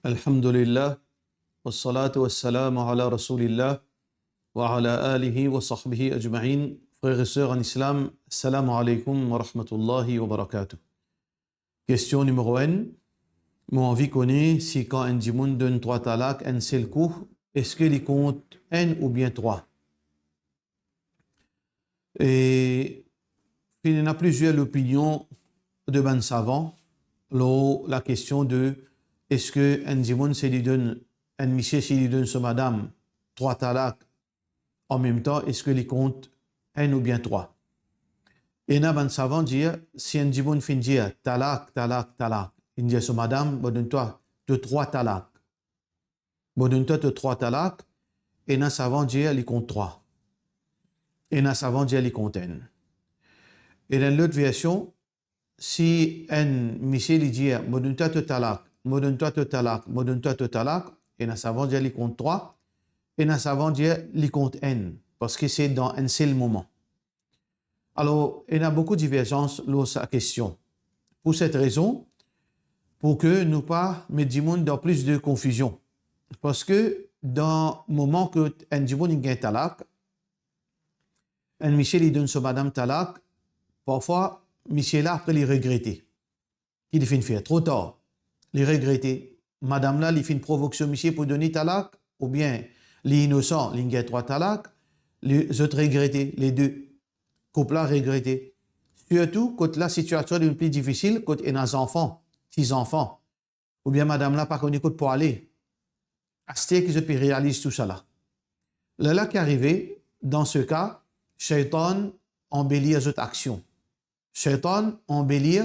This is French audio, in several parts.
Alhamdulillah, wassalatu wassalamu ala rasulillah, wa ala alihi wa sahbihi ajma'in. Frères et sœurs en islam, assalamu alaikum wa rahmatullahi wa barakatuh. Question numéro 1. Mon envie connaît si quand un djimoun donne 3 talaks un seul coup, est-ce qu'il compte un ou bien 3? Et il y en a plusieurs opinions de ban savants. La question de est-ce que un djimoun, s'il lui donne, un monsieur, s'il lui donne sa madame 3 talaks en même temps, est-ce qu'il compte un ou bien 3? Et là, ban savant dit, si un djimoun finit dire talak, talak, talak, il dit à sa madame, bon, donne-toi de 3 talaks. Bon, donne-toi de 3 talaks, et là, savant dit, il compte 3. Et là, savant dit, il compte 1. Et dans l'autre version, si un monsieur lui dit, bon, donne-toi de talak, bon, donne-toi de talak, bon, donne-toi de talak, et là, savant dit, il compte 3. Et là, savant dit, il compte 1, parce que c'est dans un seul moment. Alors, il y a beaucoup de divergences sur sa question. Pour cette raison, pour que nous pas mettions dans plus de confusion. Parce que dans le moment que un djimoun gagne talak, un monsieur lui donne sa madame talak, parfois, monsieur là, après, il regrette. Il finit faire trop tard. Il regrette. Madame là, il fait une provocation monsieur pour donner talak, ou bien l'innocent, il gagne 3 talak, les autres regrettent, les deux couples là regrettent. Surtout quand la situation est plus difficile, quand il y a des enfants, 6 enfants, ou bien madame là, pas qu'on écoute pour aller. À ce que je peux réaliser tout ça là. Là qui est arrivé, dans ce cas, Shaitan embellit cette action. Shaitan embellit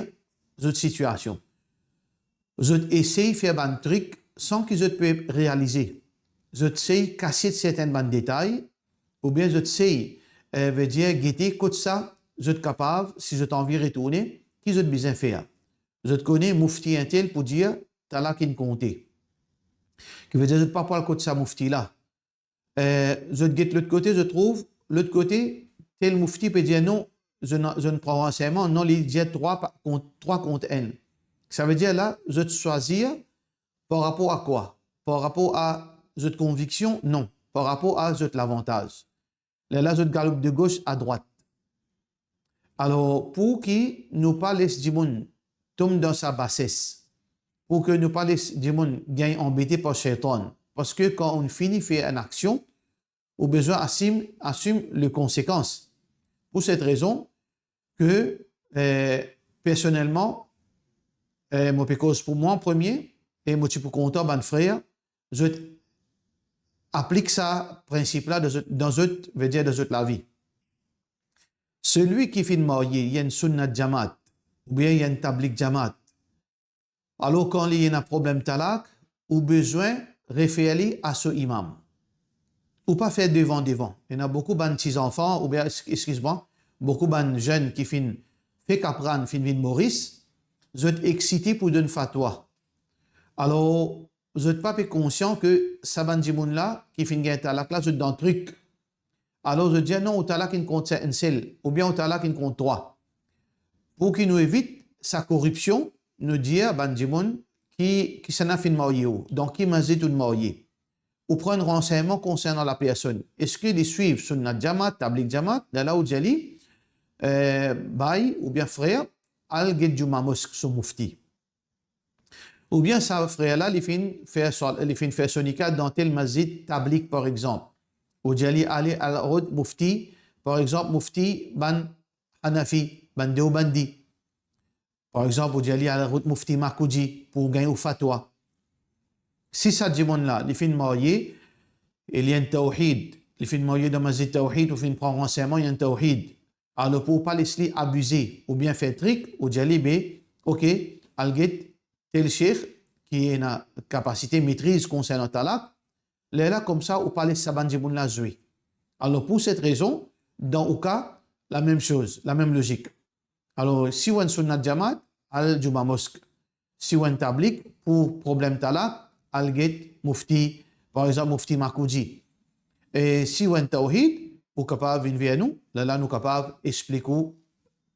cette situation. Je essaye de faire un truc sans que je puisse réaliser. Je essaye de casser certains détails, ou bien je essaye de dire, guetter, comme ça, je suis capable, si je t'envie de retourner, qui je besoin faire. Je te connais, moufti un tel pour dire, t'as là qui compter. Qui veut dire, je ne pas le côté ça, moufti là. Je te guette l'autre côté, je trouve, l'autre côté, tel moufti peut dire non, je ne prends renseignement, non, il dit 3 contre 1. Ça veut dire là, je te choisir par rapport à quoi? Par rapport à cette conviction? Non. Par rapport à cet l'avantage. Là, je te galope de gauche à droite. Alors, pour qui nous pas laisse Djimoun tombe dans sa bassesse, pour que nous pas laisse Djimoun gagne embêté par Shaitan, parce que quand on finit faire une action, on a besoin assume les conséquences. Pour cette raison que, personnellement, moi, parce pour moi en premier, et moi, je suis content, mon frère, je applique ça principe-là dans la vie. Celui qui finit marié, il y a une sunnat jamat, ou bien il y a une tablik jamat. Alors, quand il y a un problème talak, ou besoin référer à ce imam. Ou pas faire devant. Il y en a beaucoup de petits enfants, ou bien, excuse-moi, beaucoup de jeunes qui finissent, fait qu'apprendre, finissent Maurice, vous êtes excités pour donner fatwa. Alors, vous n'êtes pas conscient que Saban Djimoun là, qui finit un talak là, vous êtes dans le truc. Alors, je dis non, au talak il compte un seul, ou bien au talak il compte 3. Pour qu'il nous évite sa corruption, nous dire, Ban Djimoun, qui s'en a fait marier, donc qui m'a dit tout marier. Ou prendre renseignement concernant la personne. Est-ce qu'ils suivent Sunnat Jamat, Tablik Jamat, là où Djali, Baï, ou bien frère, Al-Ged Juma Mosque, son mufti. Ou bien sa frère-là, il fait faire son nikah dans tel masjid Tablik, par exemple. Ou Djali Ali Al-Rod Mufti, par exemple, Mufti Ban Hanafi, Ban Deobandi. Par exemple, ou Djali Al-Rod Mufti Makouji, pour gagner au fatwa. Si ça dit là, il fait marier, il y a un tawhid, il fait marier dans masjid tawhid, ou il prend renseignement, il y a un tawhid. Alors, pour ne pas laisser abuser ou bien faire trick, ou Djali, ok, Al-Get, tel cheikh qui a une capacité, maîtrise concernant talak, là, comme ça, ou pas laisser Saban Djiboun la jouer. Alors, pour cette raison, dans le cas, la même chose, la même logique. Alors, si on a sunnat jamat, al-juma mosque. Si on a tablik, pour problème talak, al-get mufti, par exemple, mufti Makouji. Et si on a tawhid, nous sommes capables de venir nous, là, nous sommes capables d'expliquer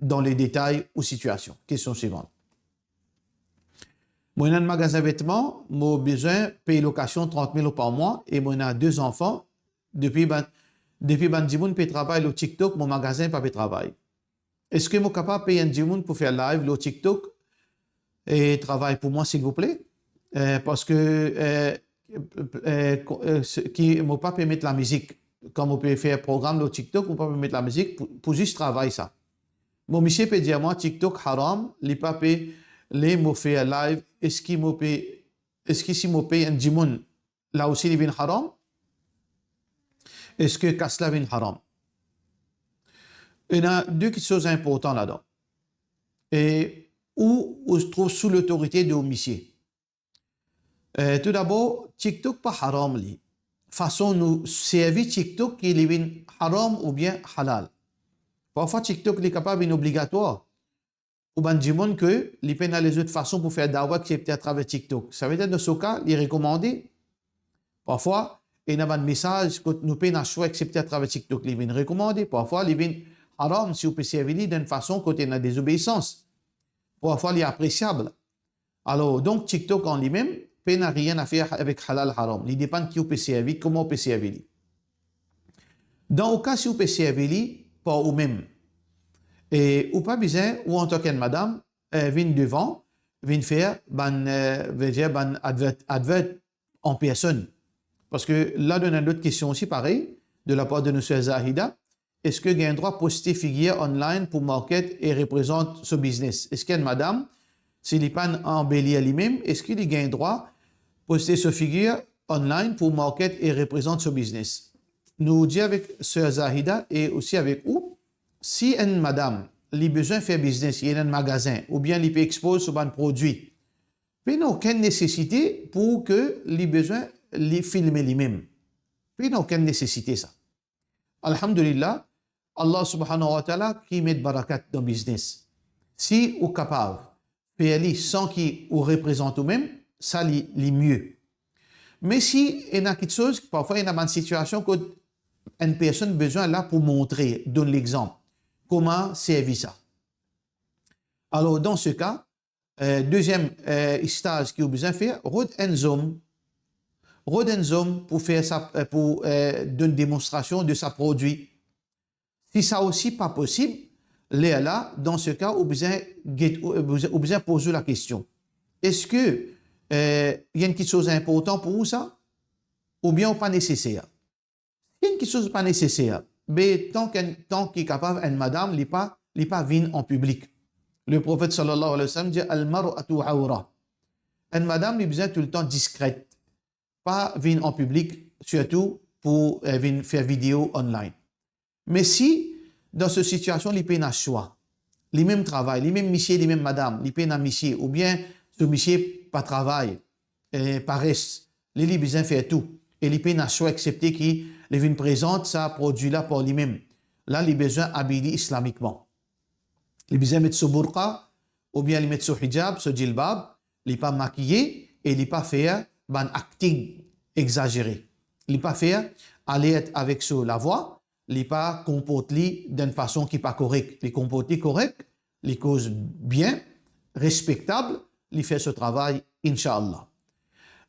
dans les détails ou situations. Question suivante. Moi, j'ai un magasin de vêtements, j'ai besoin de payer location 30 000 par mois et moi, j'ai 2 enfants. Depuis que je travaille au TikTok, mon magasin n'a pas de travail. Est-ce que je suis capable de payer un Jimoun pour faire live au TikTok et travailler pour moi, s'il vous plaît? Parce que qui ne peut pas permettre la musique. Comme on peut faire un programme au TikTok, on ne peut pas permettre la musique pour juste travailler ça. Mon monsieur peut dire moi TikTok haram, les papés, les mots faire live, est-ce que si je paye un Jimoun, là aussi il vient haram? Est-ce que Kasla vient haram? Il y a deux choses importantes là-dedans. Et où se trouve sous l'autorité de monsieur. Tout d'abord, TikTok pas haram li. Façon nous servir TikTok qui est haram ou bien halal. Parfois TikTok est capable obligatoire. Ou bien dire que les peines les autres façons pour faire dawa accepté à travers TikTok. Ça veut dire dans ce cas, il est recommandé. Parfois, il y a un message que nous peines à choix accepté à travers TikTok, il est recommandé. Parfois, il est haram si vous pouvez servir d'une façon côté la désobéissance. Parfois, il est appréciable. Alors, donc, TikTok en lui-même, n'a rien à faire avec halal haram. Il dépend qui vous peut servir, comment vous peut servir. Dans le cas si vous peut servir, pas vous-même. Et ou pas besoin, ou en tant que madame, vient devant, vient faire, advert en personne. Parce que là, on a une autre question aussi, pareil, de la part de M. Zahida. Est-ce que il y a un droit de poster figure online pour market et représente ce business? Est-ce qu'il y a une madame, s'il n'est pas embelli à lui-même, est-ce qu'il y a un droit de poster ce figure online pour market et représente ce business? Nous disons avec Sœur Zahida et aussi avec vous, si une madame a besoin de faire business, il y a un magasin, ou bien il peut exposer sur un produit, il n'y a aucune nécessité pour que les besoin de filmer lui-même. Il n'y a aucune nécessité ça. Alhamdulillah, Allah subhanahu wa ta'ala qui met de barakat dans le business. Si vous êtes capable de faire sans qu'il vous représente vous-même, ça est mieux. Mais si il y a quelque chose, parfois il y a une situation que une personne a besoin là pour montrer, donner l'exemple, comment servir ça. Alors dans ce cas, deuxième stage qu'il a besoin de faire, Rod un homme pour faire ça, pour donner une démonstration de sa produit. Si ça aussi pas possible, là, dans ce cas, vous besoin poser la question. Est-ce que il y a quelque chose d'important pour vous ça? Ou bien pas nécessaire? Il y a quelque chose de pas nécessaire. Mais tant qu'il est capable, une madame, il n'est pas vine en public. Le prophète sallallahu alayhi wa sallam dit Al-mar'atu awra. Une madame, il a besoin tout le temps discrète. Pas vine en public, surtout pour faire vidéo online. Mais si, dans cette situation, il peut y avoir un choix, les mêmes travail, les mêmes monsieur, les mêmes madame, il peut y avoir un monsieur, ou bien ce monsieur pas travail, paresse, il a besoin de faire tout. Et il peut y avoir un choix accepté qui les présente ça produit là pour lui-même. Là, il a besoin d'habiller islamiquement. Il a besoin de mettre ce burqa, ou bien il mettre ce hijab, ce djilbab, il n'est pas maquillé et il n'est pas faire un acting exagéré. Il n'est pas faire aller avec la voix, il n'est pas comporter d'une façon qui n'est pas correcte. Il comporter correct, il cause bien, respectable, il fait ce travail, Inch'Allah.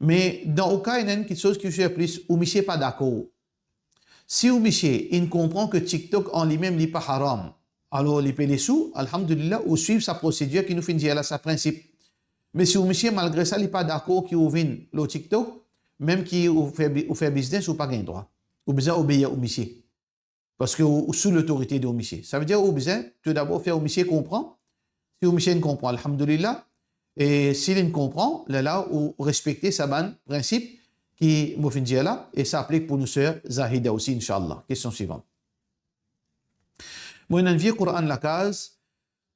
Mais dans le cas, il y a quelque chose qui est plus, où monsieur n'est pas d'accord. Si ou monsieur, il comprend que TikTok en lui-même n'est pas haram, alors il paie les sous, alhamdulillah, ou suivre sa procédure qui nous fait dire là, sa principe. Mais si ou monsieur, malgré ça, il n'est pas d'accord qu'il ouvre le TikTok, même qu'il fait business, ou pas gain droit. Ou besoin obéir au monsieur. Parce que sous l'autorité de monsieur. Ça veut dire ou besoin, tout d'abord, faire au monsieur comprend. Si au monsieur ne comprend, alhamdulillah, et s'il ne comprend, là, ou respecter sa ban principe, qui m'a fait là, et ça applique pour nous sœurs Zahida aussi, Inch'Allah. Question suivante. Moi, je viens Coran la case,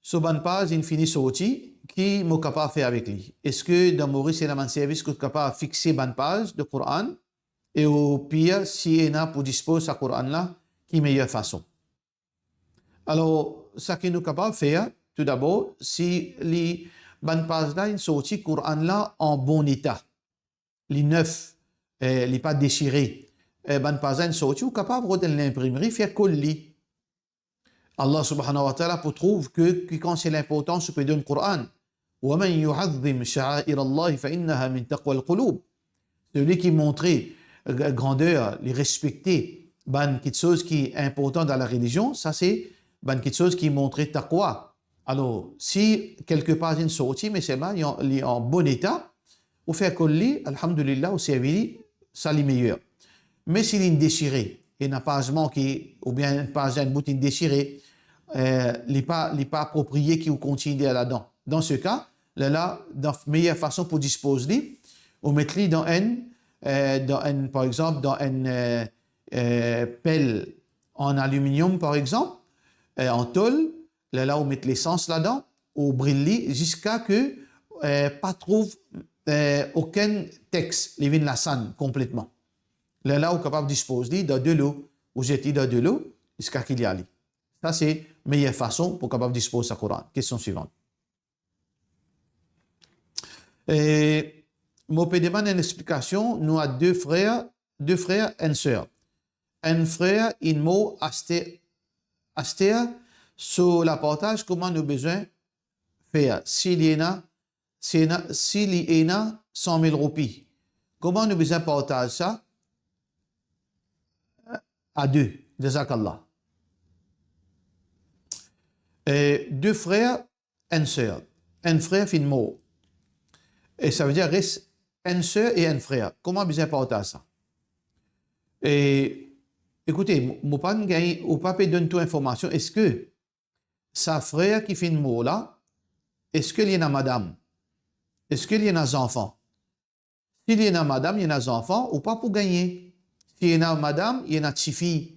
sur ban page, il finit sur outil, qui est capable de faire avec lui. Est-ce que dans Maurice, il y a un service qui est capable de fixer ban page de Coran, et au pire, si il y a pour disposer ce Coran là, qui est meilleure façon. Alors, ce que nous sommes capables de faire, tout d'abord, si les ban pages là, ils sont Coran là en bon état, les neufs, les pas déchirés, ban pages là, ils sont capables de l'imprimerie, faire coller. Allah subhanahu wa ta'ala pour trouver que quand c'est l'importance, on peut donner le Coran. وَمَنْ يُعَظِّمْ شَعَائِرَ اللَّهِ فَإِنَّهَا مِنْ تَقْوَى الْقُلُوبِ. Celui qui montrait grandeur, les respecter, quelque chose qui est important dans la religion, ça c'est quelque chose qui montrait taqwa. Alors, si quelque part une sortie, mais c'est là, il est en bon état, ou fait coller, alhamdulillah, ou servir, ça l'est meilleur. Mais s'il est déchiré, il n'a pas manqué, ou bien pas un bout déchiré, il n'est pas approprié qui continue là-dedans. Dans ce cas, là, la meilleure façon pour disposer, on met dans par exemple, dans une pelle en aluminium, par exemple, en tôle, là, on met l'essence là-dedans, on brille jusqu'à que pas trouve aucun texte, les vins la sanne complètement. Là, on est capable de disposer de l'eau, ou jeter dans de l'eau, jusqu'à qu'il y aille. Ça, c'est la meilleure façon pour capable de disposer du Coran. Question suivante. Moi, je demander une explication. Nous avons deux frères et une sœur. Un frère, il mot aster sur la partage, comment nous besoin faire. S'il y en a 100 000 roupies, comment nous besoin partager ça à deux. Jazakallah. Deux frères, une sœur. Un frère fin mot. Et ça veut dire reste une sœur et un frère. Comment besoin partager ça? Et écoutez, mon papa gagne au papa donne toute information. Est-ce que sa frère qui fait un mot là, est-ce qu'il y en a madame? Est-ce qu'il y en a des enfants? S'il y en a madame, il y en a des enfants, ou pas pour gagner. S'il y en a madame, il y en a tifi.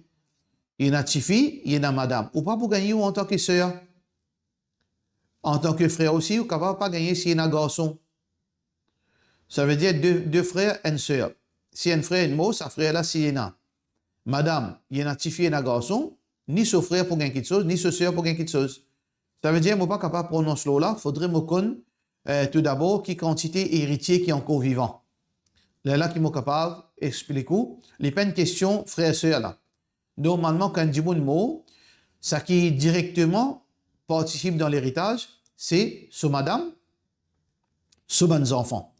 Il y en a tifi, il y en a madame. Ou pas pour gagner ou en tant que sœur. En tant que frère aussi, ou capable pas gagner s'il y en a garçon. Ça veut dire deux frères et une sœur. Si un frère et un mot, sa frère là, s'il y en a. Madame, il y en a tifi, il y en a garçon, ni ce frère pour gagner quelque chose, ni ce sœur pour gagner quelque chose. Ça veut dire, je ne suis pas capable de prononcer là, il faudrait me connaître tout d'abord qui quantité héritier qui est encore vivant. Là, qui est capable d'expliquer les peines questions frère et sœur là. Normalement, quand on dit un mot, ça qui directement participe dans l'héritage, c'est ce madame, ce bonnes enfants,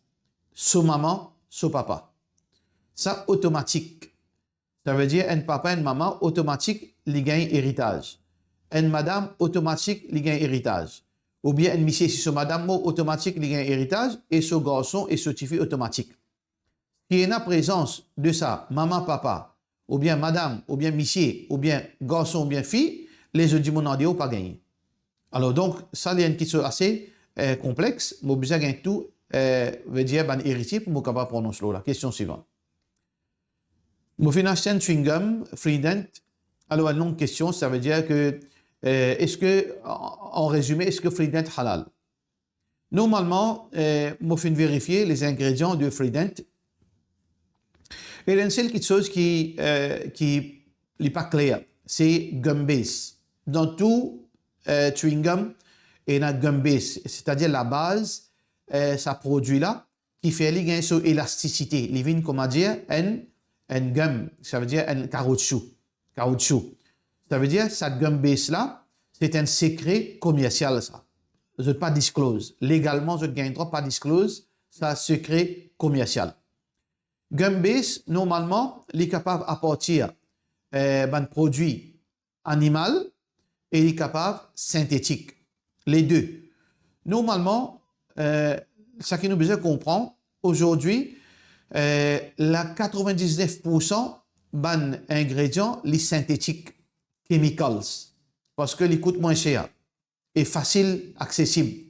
ce maman, ce papa. Ça, automatique. Ça veut dire un papa et une maman, automatique, ils gagnent héritage. Une madame, automatique, ils gagnent héritage. Ou bien un monsieur, si ce madame, automatique, ils gagnent héritage, et ce garçon est certifié automatique. S'il y a une présence de ça, maman, papa, ou bien madame, ou bien monsieur, ou bien garçon, ou bien fille, les autres mon n'ont pas gagné. Alors donc, ça, il y a une question assez complexe, mais besoin de tout, veut dire, ben, héritier pour me capable prononcer la question suivante. Je vais acheter un chewing-gum Freedent. Alors, une longue question, ça veut dire que, est-ce que, en résumé, est-ce que Freedent halal? Normalement, je vais vérifier les ingrédients de Freedent. Et il y a une seule chose qui n'est pas claire, c'est gum base. Dans tout chewing-gum, il y a gum base, c'est-à-dire la base, ça produit là, qui fait gagner sur élasticité. Les vignes, comment dire, un gum, ça veut dire un caoutchouc. Ça veut dire, cette gum base là, c'est un secret commercial, ça. Je ne pas disclose. Légalement, je ne gagne pas disclose, c'est un secret commercial. Gum base, normalement, il est capable à partir d'un produit animal et il est capable synthétique. Les deux. Normalement, ce qui nous besoin comprendre, aujourd'hui, la 99% des ingrédients, les synthétiques, chemicals, parce que les coûtent moins cher et facile, accessible.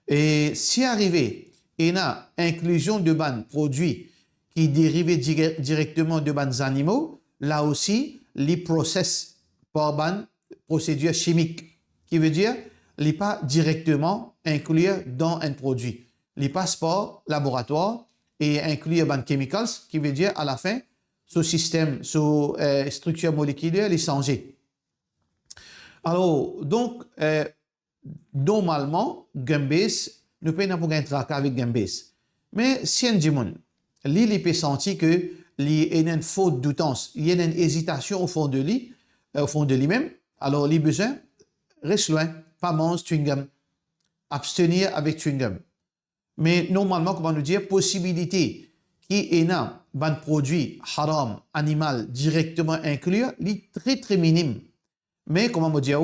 Et si arrivé, il y a inclusion de ban produits qui dérivent directement de ban animaux, là aussi, les process par ban procédure chimique, qui veut dire, les pas directement inclure dans un produit. Les passe par laboratoire et inclure ban chemicals, qui veut dire, à la fin, ce système, ce structure moléculaire, les changer. Alors, donc, normalement, Gumbase, nous pouvons pas traquer avec Gumbase. Mais si on dit, il peut sentir que il y a une faute d'outance, il y a une hésitation au fond de lui-même, alors il a besoin, reste loin, pas mange chewing-gum. abstenir avec chewing-gum. Mais normalement, comment nous dire, possibilité qui est là, un produit haram, animal, directement inclus, est très très minime. Mais comment me dire,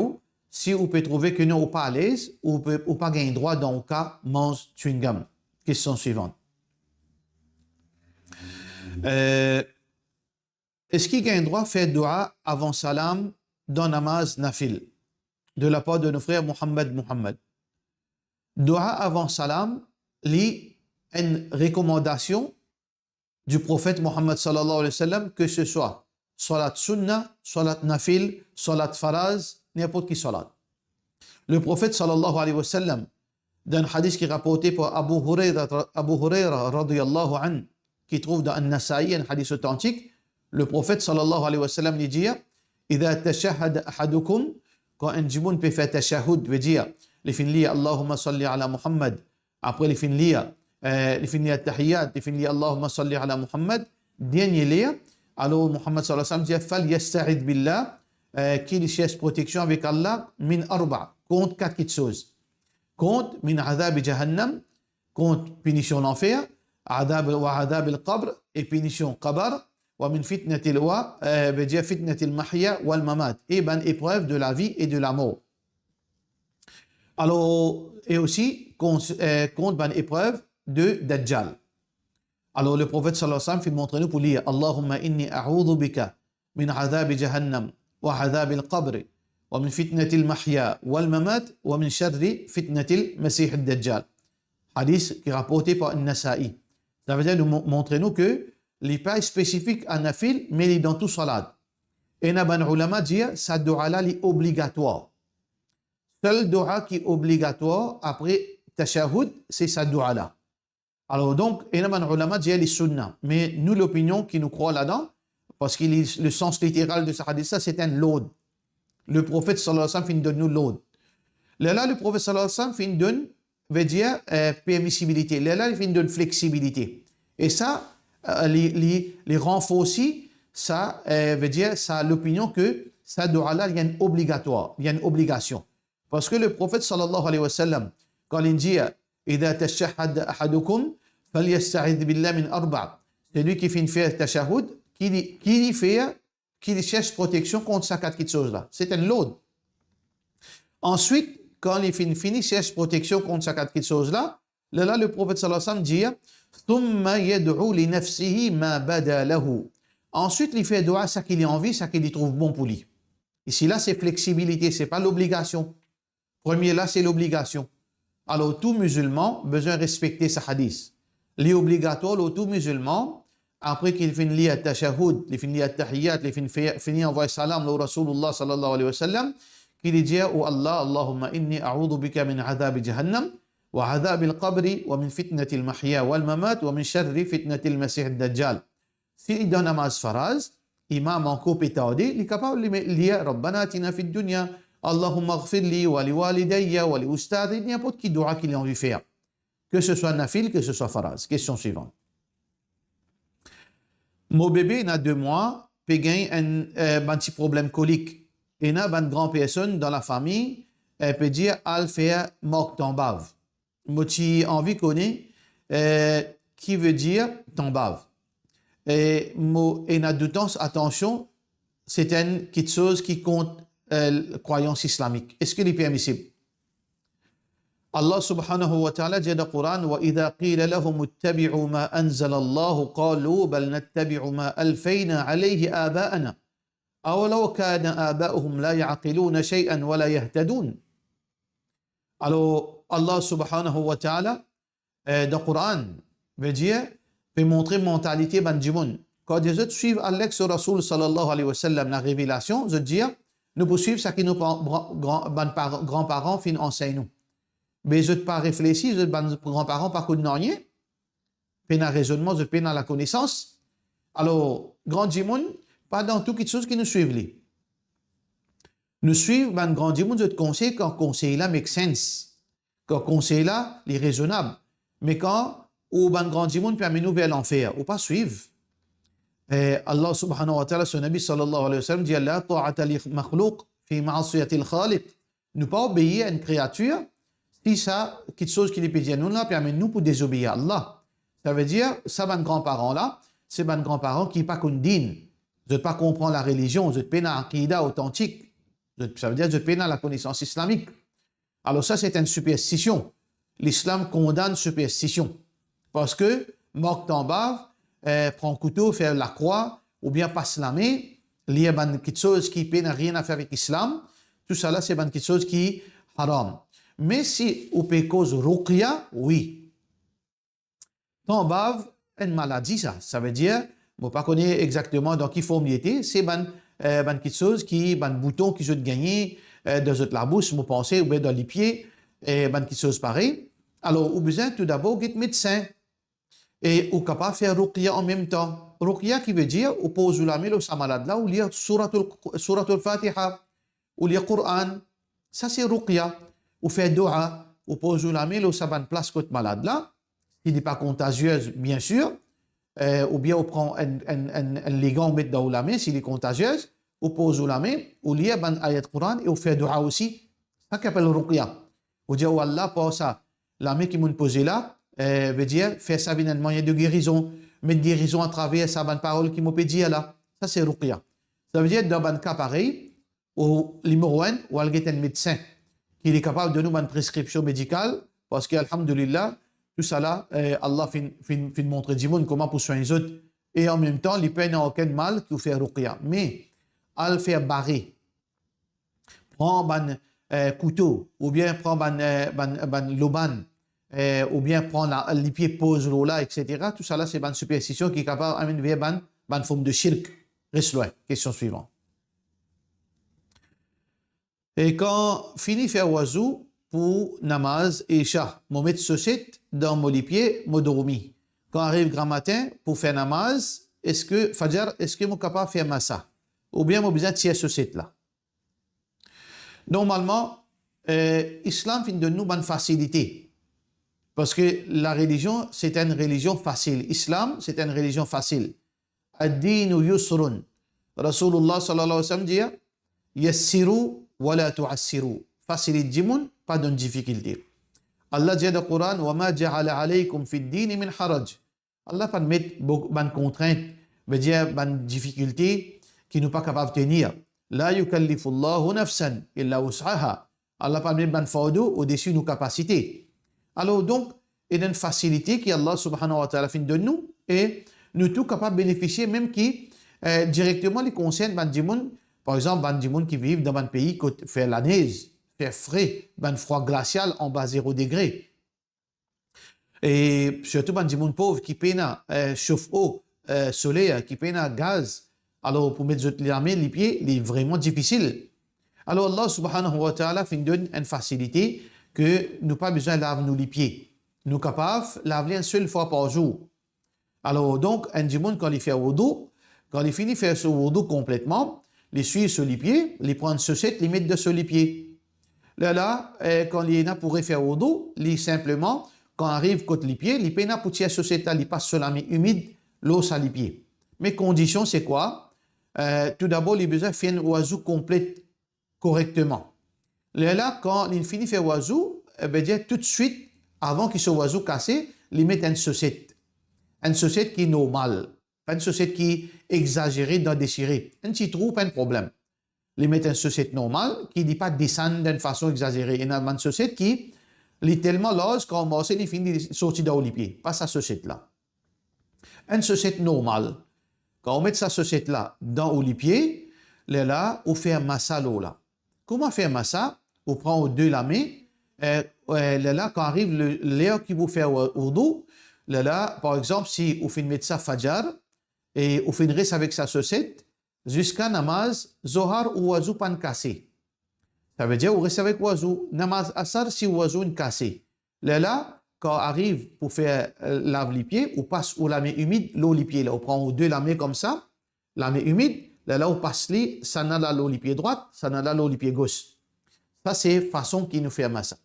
si vous pouvez trouver que nous n'est pas à l'aise, ou pas gagner droit dans le cas, mange chewing-gum. Question suivante. Est-ce qu'il gagne droit de faire dua avant salam dans namaz nafil de la part de nos frères Muhammad? Dua avant salam, lit une recommandation du prophète Muhammad sallallahu alayhi wa sallam, que ce soit salat sunnah, salat nafil, salat faraz, n'importe qui salat. Le prophète sallallahu alayhi wa sallam, dans un hadith qui est rapporté par Abu Huraira radiyallahu anhu, qui trouve dans An-Nasa'i, un hadith authentique, le prophète sallallahu alayhi wa sallam lui dit إذا تشهد أحدكم, quand un djimoun peut faire tashahhud, veut dire les fin liya Allahumma salli ala Muhammad, après les fin liya tahiyyat, les fin liya Allahumma salli ala Muhammad, dernier liya, alors Muhammad sallallahu alayhi wa sallam dit fal yasta'id billah, qu'il cherche protection avec Allah, min arba, contre quatre choses. Contre min adhab jahannam, contre punition l'enfer, adhab wa adhab al-qabr, et punition qabr, wa min fitnatil wa, veut dire fitnatil mahya wal mamat, et ben épreuve de la vie et de la mort. Alors, et aussi contre ben épreuve de Dajjal. Alors le prophète sallallahu alayhi wa sallam fait montrer nous pour lire Allahumma inni a'udhu bika min adhab jahannam wa adhab al-qabr wa min fitnatil mahya wal mamat wa min sharri fitnatil masih ad-dajjal. Hadith qui est rapporté par An-Nasa'i. Ça veut dire nous montrer nous que les pas spécifiques à nafil, mais il est dans tout salat. Et Naban Ulama dit ça doua là est obligatoire. Seul doua qui est obligatoire après tashahhud, c'est sa doua là. Alors donc, Naban Ulama dit les sunnah. Mais nous, l'opinion qui nous croit là-dedans, parce que le sens littéral de ce hadith, ça c'est un load. Le prophète sallallahu alayhi wa sallam donne nous load. Là, le prophète sallallahu alayhi wa sallam donne, veut dire permissibilité. Là, il donne flexibilité. Et ça, les renforcer, ça veut dire, ça a l'opinion que ça doit là, il y a une obligatoire, il y a une obligation. Parce que le prophète sallallahu alayhi wa sallam, quand il dit إذا تشهد أحدكم فليستعذ بالله من أربع, c'est lui qui fait faire tashahhud, qui cherche protection contre ces quatre choses là. C'est un load. Ensuite, quand il finit cherche protection contre ces quatre choses là, là le prophète sallallahu alayhi wa sallam dit ثم يدعو لنفسه ما بدا له. Ensuite, il fait dua ça qu'il a envie, ça qu'il trouve bon pour lui. Ici là, c'est flexibilité, c'est pas l'obligation. Premier là, c'est l'obligation. Alors, tout musulman besoin de respecter ce hadith. Les obligatoires, tout musulman, après qu'il finit lire tashahhud, il finit lire tahiyyat, il finit envoyer salam au Rasulullah sallallahu alayhi wa sallam, qu'il dit oh Allah, Allahumma inni a'udhu bika min adhab jahannam, wa adhab al-qabri, wa min fitnati al-mahya wal-mamat, wa min sharri fitnati al-masih ad-dajjal. S'il donne namaz faraz, imam en coupe étardé, il est capable de lire Rabbana atina fid dunya, Allahumma ghfir li wa li walidayya wa li ustadi, n'importe qui doua qu'il a envie de faire. Que ce soit nafil, que ce soit faraz. Question suivante. Mon bébé, il a 2 mois, peut gagner un petit problème colique. Il y a une grande personne dans la famille, elle peut dire, al faire mok tambave. Moi, j'ai envie de connaître qui veut dire tambave. Et il y a de temps, attention, c'est une petite chose qui compte croyance islamique. Est-ce qu'il est permissible? Allah subhanahu wa ta'ala dit dans le Coran وَإِذَا قِيلَ لَهُمُ اتَّبِعُوا مَا أَنزَلَ اللَّهُ قَالُوا بَلْ نَتَّبِعُ مَا أَلْفَيْنَا عَلَيْهِ آبَاءَنَا أَوَلَوْ كَانَ آبَاؤُهُمْ لَا يَعْقِلُونَ شَيْئًا وَلَا يَهْتَدُونَ. Alors Allah subhanahu wa ta'ala dans le Coran veut dire, peut montrer mentalité ban djimoun. Quand les autres suivent Alex Rasoul sallallahu alayhi wa sallam la révélation, je veux dire nous poursuivons ce que nos grands-parents fin enseignent nous. Mais je ne pas réfléchir, je ne grands-parents pas connaître rien. Pas dans raisonnement, je pas dans la connaissance. Alors, grand djimoun, pas dans toutes les choses qui nous suivent. Nous suivons, grand djimoun, je te conseille quand conseil là make sense. Quand conseil là, il est raisonnable. Mais quand, ou grand djimoun permet nous vers l'enfer, ou pas suivre. Allah subhanahu wa ta'ala, son Nabi sallallahu alayhi wa sallam dit la ta'ata li makhlouq fi ma'asiyati al-khaliq. Ne pas obéir à une créature, Si ça, quelque chose qui les peut dire nous là, permet nous pour désobéir à Allah. Ça veut dire, ça, ben grands-parents là, c'est ben grands-parents qui pas qu'on dîne. Vous ne pas comprendre la religion, vous êtes pas dans l'aqida authentique. Ça veut dire, vous êtes pas dans la connaissance islamique. Alors ça, c'est une superstition. L'islam condamne superstition. Parce que, mort en bave, prend un couteau, faire la croix, ou bien passe la main, lier quelque chose qui n'a rien à faire avec l'islam, tout ça là, c'est quelque chose qui est haram. Mais si on peut cause ruqya, oui. Quand bave, une maladie, ça veut dire, je ne pas connaître exactement dans quelle forme il était, c'est quelque chose qui, bouton qui je gagné dans la bouche, je pense, ou bien dans les pieds, et quelque chose pareil. Alors, on a besoin tout d'abord d'être médecin. Et on est capable de faire ruqya en même temps. Ruqya qui veut dire, on pose la main sur sa malade là, ou lire suratul Fatiha, ou lire Coran. Ça, c'est ruqya. Ou faire dua, ou pose la main sur sa place côté malade là. S'il n'est pas contagieuse, bien sûr. Ou bien on prend un ligand, on met dans la main, s'il est contagieuse, on pose la main, on lit un ayat Coran et on fait dua aussi. Ça qu'on appelle ruqya. On dit, oh Allah, pour ça, la main qui m'a posée là, veut dire faire ça avec un moyen de guérison, mettre guérison à travers sa bonne parole qui m'a dit là. Ça, c'est ruqya. Ça veut dire, dans un cas pareil, au numéro 1, ou un médecin qui est capable de nous donner une prescription médicale, parce qu'alhamdulillah, tout ça là, Allah fait montrer du monde comment pour soigner les autres. Et en même temps, les peines n'ont aucun mal qui fait ruqya. Mais, à le faire barrer, prendre un couteau, ou bien prendre un loban, ou bien prendre les pieds pose l'eau là, etc. Tout ça là, c'est une superstition qui est capable d'amener une forme de shirk. Reste loin. Question suivante. Et quand fini faire oiseau pour namaz et isha, je mets société dans mon pied, je dormi. Quand arrive grand matin pour faire namaz, est-ce que Fajr, est-ce que je suis capable de faire massa? Ou bien je besoin de tirer société là? Normalement, l'islam fait de nous une facilité. Parce que la religion, c'est une religion facile. L'islam, c'est une religion facile. Ad-dinu yusrun. Rasulullah sallallahu alayhi wa sallam dit, yassiru wa la tu'assiru. Facilite dimoun, pas de difficulté. Allah dit dans le Coran, wa ma ja'ala alaykum fi ad-din min haraj. Allah pas mettre une contrainte, veut dire une difficulté qui nous pas capable de tenir. La yukallifu Allahu nafsan illa wus'aha. Allah pas mettre une fardeau au-dessus de nos capacités. Alors donc, il y a une facilité qui Allah subhanahu wa ta'ala fait de nous et nous sommes capables de bénéficier même qui directement les concerne par exemple, des gens qui vivent dans un pays qui fait la neige, fait frais, un froid glacial en bas 0 degré. Et surtout des gens pauvres qui peinent chauffe-eau, soleil, qui peinent gaz. Alors pour mettre les pieds, c'est vraiment difficile. Alors Allah subhanahu wa ta'ala fait une facilité que nous n'avons pas besoin de laver nous les pieds. Nous sommes capables de laver une seule fois par jour. Alors donc, un dimanche, quand il fait wudu, quand il finit de faire ce wudu complètement, il suit sur les pieds, il prend une chaussette, il met dessus les pieds. Là, quand il a pour faire wudu, il simplement, quand il arrive côté les pieds, il peine pour tirer la chaussette, il passe sur la main humide, l'eau sur les pieds. Mais condition, c'est quoi? Tout d'abord, il a besoin de faire un wudu complet correctement. Là, quand il finit de faire wudu, veut dire tout de suite, avant qu'il soit wudu cassé, il met une chaussette. Une chaussette qui est normale. Pas une chaussette qui est exagérée dans déchirée. Un petit trou, pas de problème. Il met une chaussette normale qui ne dit pas descendre d'une façon exagérée. Et une chaussette qui est tellement large quand on marche, il finit de sortir dans les pieds. Pas sa chaussette là. Une chaussette normale. Quand on met sa chaussette là dans les pieds, là, on fait un massa là. Comment faire massa? On prend aux deux la main. Là, quand arrive l'air qui vous fait au dos, là, par exemple, si vous finissez ça Fajr et vous finissez avec sa chaussette, jusqu'à namaz, Zohar ou Wazou pas cassé. Ça veut dire, vous restez avec Wazou. Namaz Asar si Wazou cassé. Là, quand arrive pour faire laver les pieds, on passe au la main humide, l'eau les pieds. Là, on prend aux deux la main comme ça, la main humide. Là, on passe les, ça n'a l'eau les pieds droite, ça n'a l'eau les pieds gauche. Ça, c'est la façon qui nous fait massa.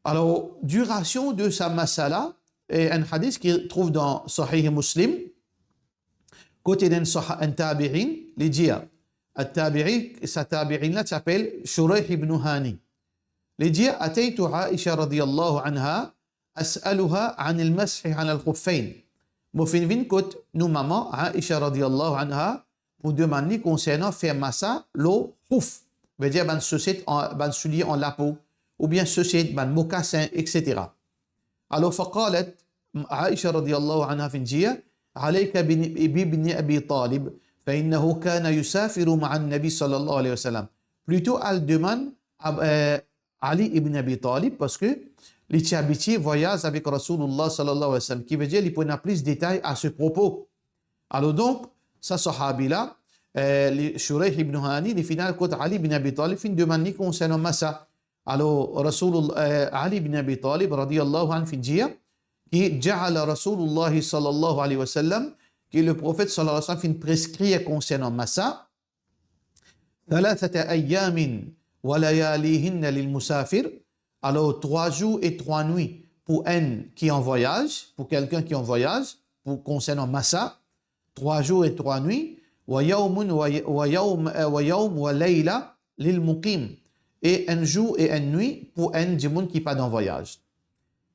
Alors, duration de sa massa-là, est un hadith qui trouve dans Sahih Muslim, côté d'un tabi'in, il dit, un tabi'in, sa tabi'in là s'appelle Shuraih ibn Hani. Les dire ataytu Aisha radiyallahu anha as'aluha an al-mash 'ala al-khuffayn. Mo fin vin kot nous maman Aisha radiyallahu anha pour demander concernant faire massa lo khuf. Veut dire ban chaussette ban soulier en la peau ou bien chaussette ban mocassin etc. Alors faqalat Aisha radiyallahu anha fin dire عليك بابن أبي طالب فإنه كان يسافر مع النبي صلى الله عليه وسلم. Plutôt elle demande Ali ibn Abi Talib parce que les habitués voyagent avec Rasulullah sallallahu alayhi wa sallam, qui veut dire qu'il peut donner plus de détails à ce propos. Alors donc, ça sahabi-là, Shurayh ibn Hani, les finales côté Ali ibn Abi Talib, fin demande concernant Massa. Alors Rasulullah Ali ibn Abi Talib radiyallahu anhu fin dire qui ja'ala Rasulullah sallallahu alayhi wa sallam, qui le prophète sallallahu alayhi wa sallam fin prescrire concernant Massa ثلاثة أيام ولياليهن للمسافر. Alors 3 jours et 3 nuits pour un qui est en voyage, pour quelqu'un qui est en voyage, pour concernant Massa, 3 jours et 3 nuits, ويوم وليلة للمقيم, et un jour et une nuit pour un du monde qui n'est pas en voyage.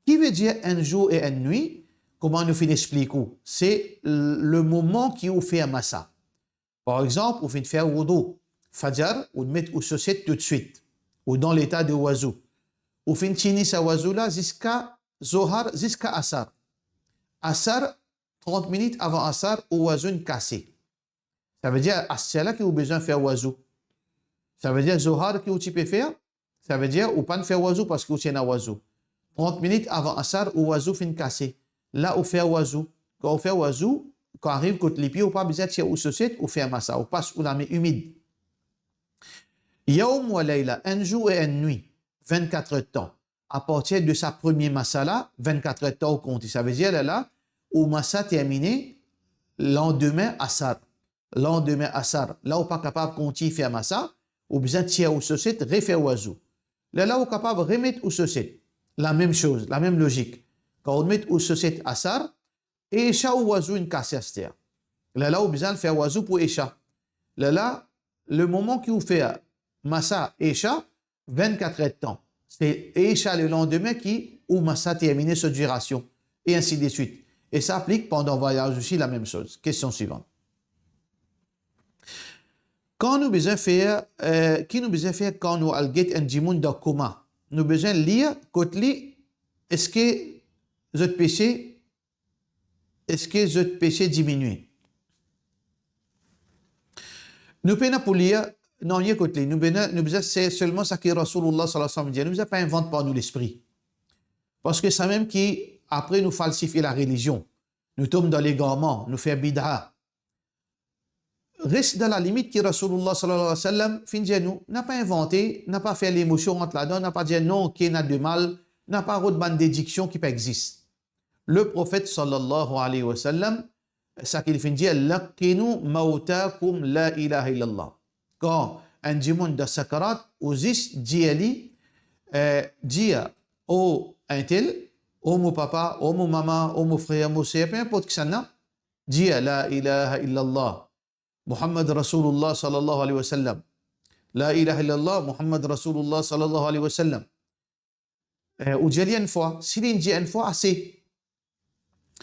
Qui veut dire un jour et une nuit? Comment nous finissons expliquer? C'est le moment qui vous fait un Massa. Par exemple, vous finissez faire wudu, Fajr, ou de mettre aux chaussettes tout de suite, ou dans l'état de oiseau. Ou finissez sa oiseau là jusqu'à Zohar, jusqu'à Asar. Asar, 30 minutes avant Asar, oiseau cassé. Ça veut dire, c'est là que vous avez besoin de faire oiseau. Ça veut dire, Zohar, que vous pouvez faire. Ça veut dire, vous ne pouvez pas faire oiseau parce que vous êtes un oiseau. 30 minutes avant Asar, oiseau fin cassé. Là, vous faites oiseau. Quand vous faites oiseau, quand arrive côté les pieds, vous n'avez pas besoin de faire aux chaussettes ou faire massa. Vous passe ou la main humide. Yawm wa layla, un jour et une nuit, 24 heures de temps. À partir de sa première massa là, 24 heures de temps au compte. Ça veut dire là, où massa terminé, lendemain Asar. Lendemain Asar. Là, vous n'êtes pas capable de continuer à faire massa, ou besoin de tirer aux chaussettes, refaire oiseau. Là, vous êtes capable de remettre aux chaussettes. La même chose, la même logique. Quand on met aux chaussettes Asar, et Isha ou oiseau une casse à terre. Là, vous avez besoin de faire oiseau pour Isha. Là, le moment que vous faites Massa et Isha, 24 heures de temps. C'est Isha le lendemain qui, ou Massa termine sa duration. Et ainsi de suite. Et ça applique pendant le voyage aussi la même chose. Question suivante. Quand nous besoin faire, qui nous besoin faire quand nous allons un djimoun dans coma? Nous besoin lire, côté, est-ce que votre péché diminue? Nous pouvons pour lire, non, il y a côté, nous besoin c'est seulement ça que Rasulullah sallallahu alayhi wa sallam dit. Nous besoin pas inventer par nous l'esprit. Parce que ça même qui, après nous falsifier la religion, nous tombons dans l'égarement, nous faire bid'a. Reste dans la limite que Rasulullah sallallahu alayhi wa sallam fin dire nous, n'a pas inventé, n'a pas fait l'émotion entre là-dedans, n'a pas dit non, qu'il y a de mal, n'a pas autre bande d'édiction qui peut exister. Le prophète sallallahu alayhi wa sallam, ça qu'il fin dire, laqinu mautakum la ilaha illallah. Quand un djimoun de sakarat, osis dit au un tel, au mon papa, au mon maman, au mon frère, mon sœur, peu importe qui ça n'a, dit la ilaha illallah. Muhammad Rasulullah sallallahu alayhi wa sallam. La ilaha illallah, Muhammad Rasulullah sallallahu alayhi wa sallam. Ou dit une fois, s'il dit une fois, assez.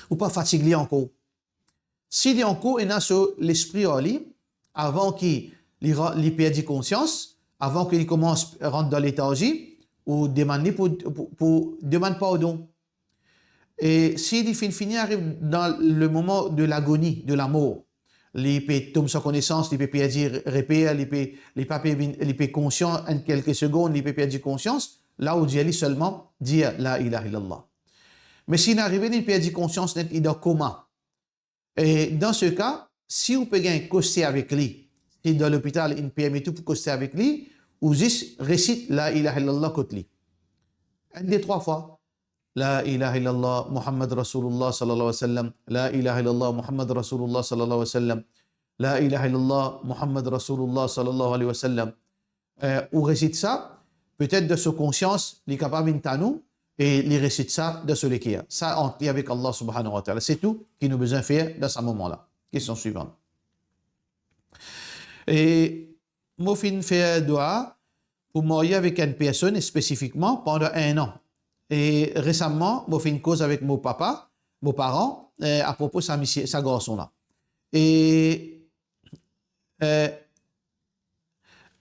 Ou pas fatigué encore. S'il est encore, il a sur l'esprit en lui, avant qu'il perde conscience, avant qu'il commence à rentrer dans l'éthargie, ou demander demander pardon. Et s'il finit arrive dans le moment de l'agonie, de la mort, il peut tomber sans connaissance, il peut perdre repère, il peut conscient en quelques secondes, il peut perdre conscience, là où Dieu seulement dit la ilaha illallah. Mais s'il arrive, il perd conscience, il est dans coma. Et dans ce cas, si vous pouvez coster avec lui, si dans l'hôpital, il permet tout pour coster avec lui, ou juste récite la ilaha illallah contre lui. Un des 3 fois. La ilaha illallah Muhammad Rasulullah sallallahu alayhi wa sallam. La ilaha illallah Muhammad Rasulullah sallallahu alayhi wa sallam. La ilaha illallah Muhammad Rasulullah sallallahu alayhi wa sallam. Ou récite ça, peut-être de sa conscience, il est capable de nous, et il récite ça de ce l'équerre. Ça, on est avec Allah subhanahu wa ta'ala. C'est tout qu'il nous besoin de faire dans ce moment-là. Question suivante. Et, moi, fin faire dua pour marier avec une personne spécifiquement pendant 1 an. Et récemment, j'ai fait une cause avec mon papa, mes parents, à propos de sa garçon-là. Et, euh,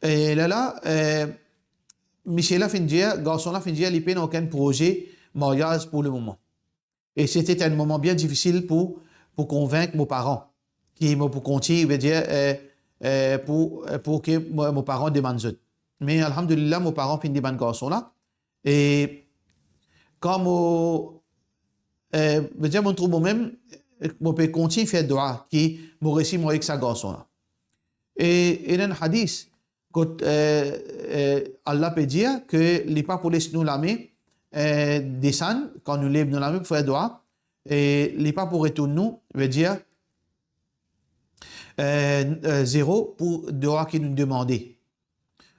et là, Michel a fait dire, garçon-là fait dire, il n'y a aucun projet mariage pour le moment. Et c'était un moment bien difficile pour convaincre mes parents, pour continuer, veut dire, pour que mes parents demandent ça. Mais alhamdulillah, mes parents finissent des garçons-là. Et quand veut dire, je trouve moi-même, je peux continuer à faire dua, qui me réussit avec sa garçon-là. Et il y a un hadith, quand Allah peut dire que les pas pour laisser nous la main, descendre, quand nous lèvons nous la main pour faire dua, et les pas pour retourner nous, veut dire 0 pour dua qui nous demandait.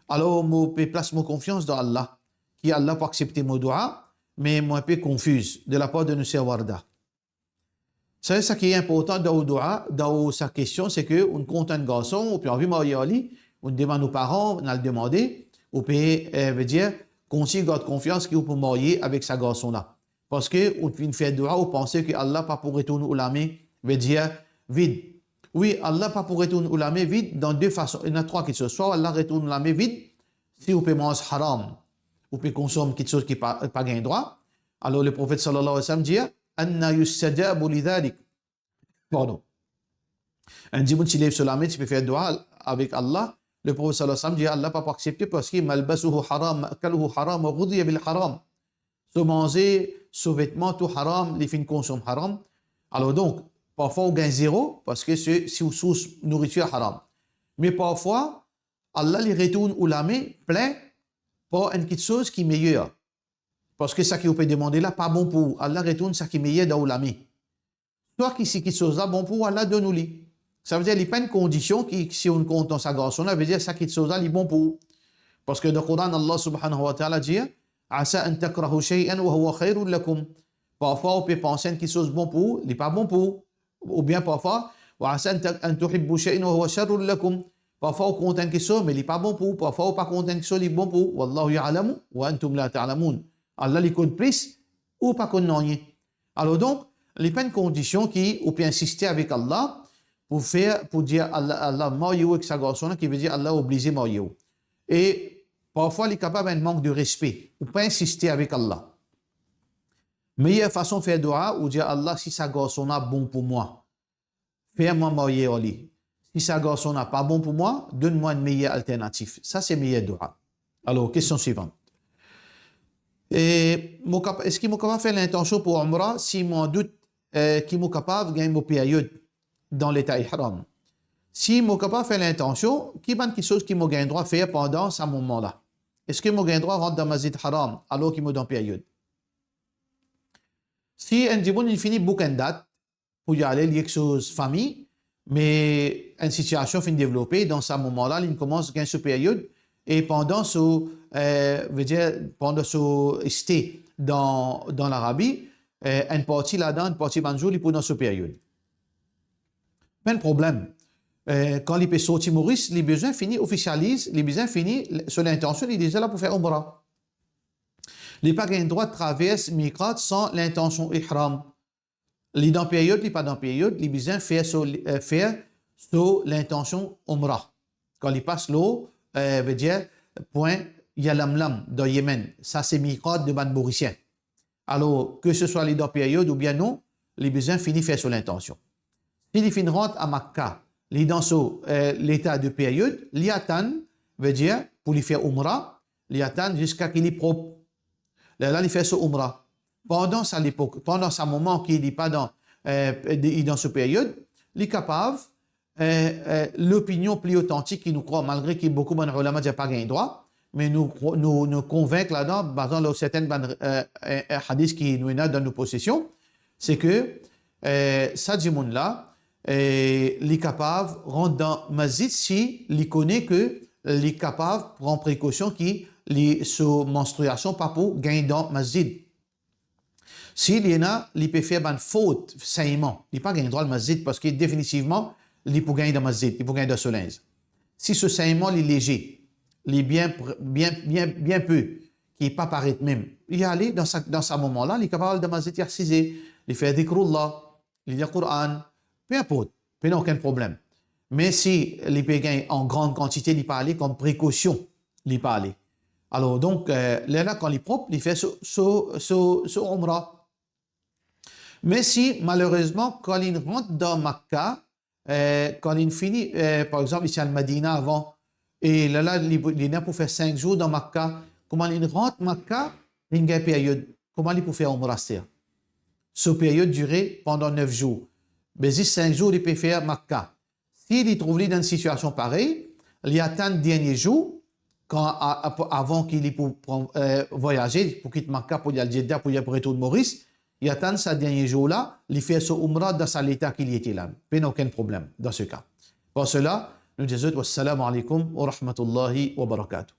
Alors, je peux placer ma confiance dans Allah, qui Allah pour accepter mon dua, mais moi, un peu confuse de la part de nos Warda. C'est ça qui est important dans le dua, dans sa question, c'est qu'on compte un garçon, on peut envie marier Ali, on demande aux parents, on a le demandé, on peut, veut dire, continuer garde confiance qu'il peut marier avec sa garçon-là. Parce qu'on fait dua, on pense que Allah pas pour retourner au main, veut dire vide. Oui, Allah pas pour retourner au main vide dans 2 façons. Il y en a 3 choses. Soit Allah retourne la main vide, si on peut manger haram, on peut consommer quelque chose qui n'est pas gain droit. Alors le prophète sallallahu alayhi wa sallam dit, Anna yustajabu lidhalik. Pardon. Un dimanche, tu lèves sur la main, tu peux faire dua avec Allah. Le prophète sallallahu alayhi wa sallam dit, Allah pas pour accepter parce qu'il malbasuhu haram, kaluhu haram, wa ghudiya bil haram. Se manger, ce vêtement, tout haram, les fins consomment haram. Alors donc, parfois on gagne 0 parce que c'est sous nourriture haram. Mais parfois, Allah les retourne ou la main plein pour une petite chose qui est meilleure. Parce que ça qui vous peut demander là, pas bon pour vous. Allah retourne ça qui est meilleur dans la main. Soit qui c'est quelque chose là, bon pour vous, Allah donne-nous-les. Ça veut dire qu'il n'y a pas une condition qui, si on compte dans sa garçon, ça veut dire que ça qui est chose là, il est bon pour vous. Parce que dans le Coran, Allah subhanahu wa ta'ala dit, Asa an takrahu shay'an wa huwa khayrun lakum. Parfois, on peut penser à quelque chose bon pour vous, il n'est pas bon pour vous. Ou bien parfois, wa asa an tuhibbu shay'an wa huwa sharrun lakum. Parfois, on compte quelque chose, mais il n'est pas bon pour vous. Parfois, on pas compte quelque chose, il est bon pour vous. Wallahu ya'lamu wa antum la ta'lamun. Allah les compte plus ou pas compte rien. Alors donc, il n'y a pas une condition qui, on peut insister avec Allah pour dire Allah marié avec sa garçon, qui veut dire Allah obligé marié. Et parfois, il est capable d'un manque de respect. On peut insister avec Allah. Meilleure façon de faire dua, ou dire Allah, si sa garçon est bon pour moi, fais-moi marier Ali. Si sa garçon n'est pas bon pour moi, donne-moi une meilleure alternative. Ça, c'est meilleure dua. Alors, question suivante. Est-ce qu'il est capable de faire l'intention pour Umrah si mon doute qu'il est capable de gagner mon période dans l'état ihram? Si je suis capable de faire l'intention, qui est quelque chose qui me gagne droit de faire pendant ce moment-là? Est-ce que je gagne droit de rentrer dans Masjid Haram alors qu'il est dans la période? Si un dimanche, il finit beaucoup de date pour y aller, il y a quelque chose famille, mais une situation finit développée, dans ce moment-là, il commence à gagner cette période, et pendant ce stay dans l'Arabie, une partie là-dedans, une partie banjour, il est dans cette période. Pas de problème. Quand il peut sortir Maurice, les besoins finis officialisent, les besoins finis sur l'intention, il est déjà là pour faire Umrah. Il n'a pas le droit de traverser Miqat sans l'intention ihram. Il est dans la période, il n'est pas dans la période, les besoins faire sur l'intention Umrah. Quand il passe l'eau, veut dire, point Yalamlam dans Yémen. Ça, c'est Miqat de Ban Mauricien. Alors, que ce soit les dans la période ou bien non, les besoins finissent faire sur l'intention. S'il finit rentre à Makkah, les dans l'état de période, l'yatan veut dire, pour lui faire Umrah, l'yatan jusqu'à qu'il est propre. Là, il fait ce Umrah. Pendant sa moment qu'il n'est pas dans cette période, il est capable, l'opinion plus authentique qui nous croit, malgré qu'il y a beaucoup de ulama qui n'ont pas gagné droit, mais nous convaincre là-dedans, basant sur certains hadiths qui nous sont dans nos possessions, c'est que ça, ce monde-là, il est capable de rentrer dans le masjid si il connaît que il est capable de prendre précaution qui sur menstruation pas pour gagner dans le masjid. S'il y en a, il peut faire une faute, saignement. Il n'a pas gagné droit le masjid parce que définitivement, il peut gagner dans le masjid, il peut gagner dans ce linge. Si ce saignement est léger, les bien peu, qui n'est pas paraît même. Il y aller dans ce moment-là, il est capable de m'exercer, il fait dhikrullah, il lit le Coran, peu importe, il n'y a aucun problème. Mais si les pégins en grande quantité, il peut aller comme précaution, il peut aller. Alors donc, là, quand il est propre, il fait ce umrah. Mais si, malheureusement, quand il rentre dans Makkah, quand il finit, par exemple, ici à Medina avant, et là, il est pour faire 5 jours dans Makkah, comment il rentre Makkah, il y a une période, comment il peut faire umrah? Cette période durait pendant 9 jours. Mais si 5 jours, il peut faire Makkah. S'il trouve dans une situation pareille, il attend le dernier jour, avant qu'il puisse voyager, pour quitter Makkah, pour y aller à Jeddah, pour y aller retour de Maurice, il attend ce dernier jour-là, il fait ce umrah dans l'état qu'il était là. Il n'y a aucun problème dans ce cas. Pour cela, nous disons wassalamu alaikum wa rahmatullahi wa barakatuh.